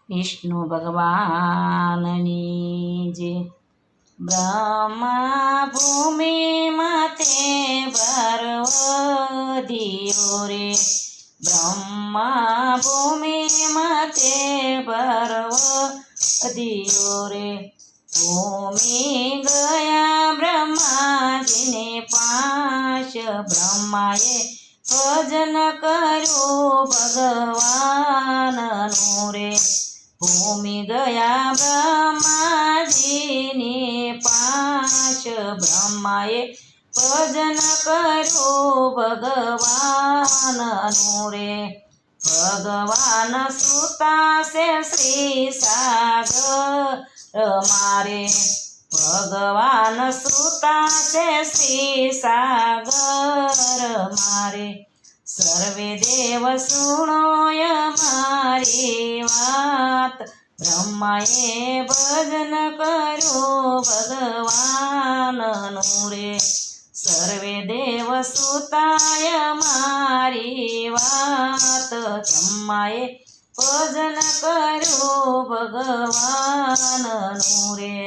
વિષ્ણુ ભગવાનની જે બ્રહ્મા ભૂમિ માથે ભરવધિયો રે બ્રહ્મા ભૂમિ માથે ભરવધિયો રે ભૂમિ ગયા બ્રહ્માજીને પાશ બ્રહ્માએ ભજન કર્યું ભગવાનનું રે ભૂમિ ગયા બ્રહ્માજીની પાશ બ્રહ્માએ ભજન કર્યું ભગવાનનું રે ભગવાન સુતા છે શ્રી સાગર મારે ભગવાન સુતા છે શ્રી સાગર મારે સર્વે દેવ સુણોય મારી વાત બ્રહ્માએ ભજન કર્યું ભગવાનનું રે સર્વે દેવ સુતાય મારી વાત બ્રહ્માએ ભજન કર્યું ભગવાનનું રે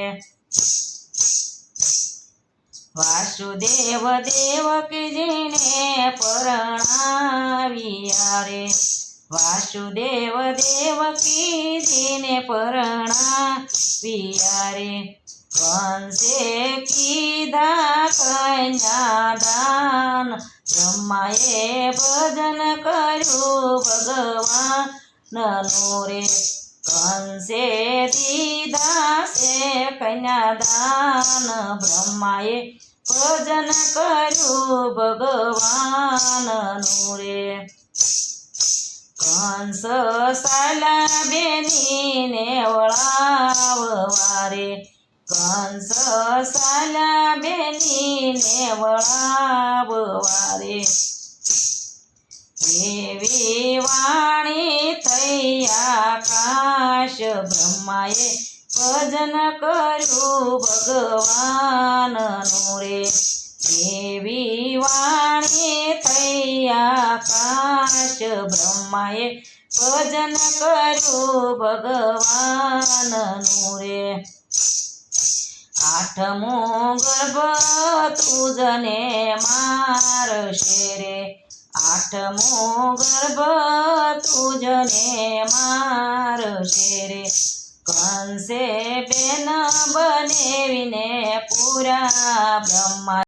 વાસુદેવ દેવકીજીને પરણાવ્યા રે વાસુદેવ દેવકીજીને પરણાવ્યા રે કંસે કીધા કન્યાદાન બ્રહ્માએ ભજન કર્યું ભગવાનનું રે કંસે દીધા છે કન્યાદાન બ્રહ્માએ ભજન કર્યું ભગવાનનું રે કંસ સાલા બેનીને વળાવવા રે કંસ સાલા બેનીને વળાવવા રે એવી વાણી થઈ આકાશ બ્રહ્માએ ભજન કર્યું ભગવાનનું રે એવી વાણી થઈ આકાશ બ્રહ્માએ ભજન કર્યું ભગવાનનું રે આઠમું ગર્ભ તુજને મારશે રે આઠમું ગર્ભ તુજને મારશે રે કંસે બેન બનેવીને પૂરા બ્રહ્મા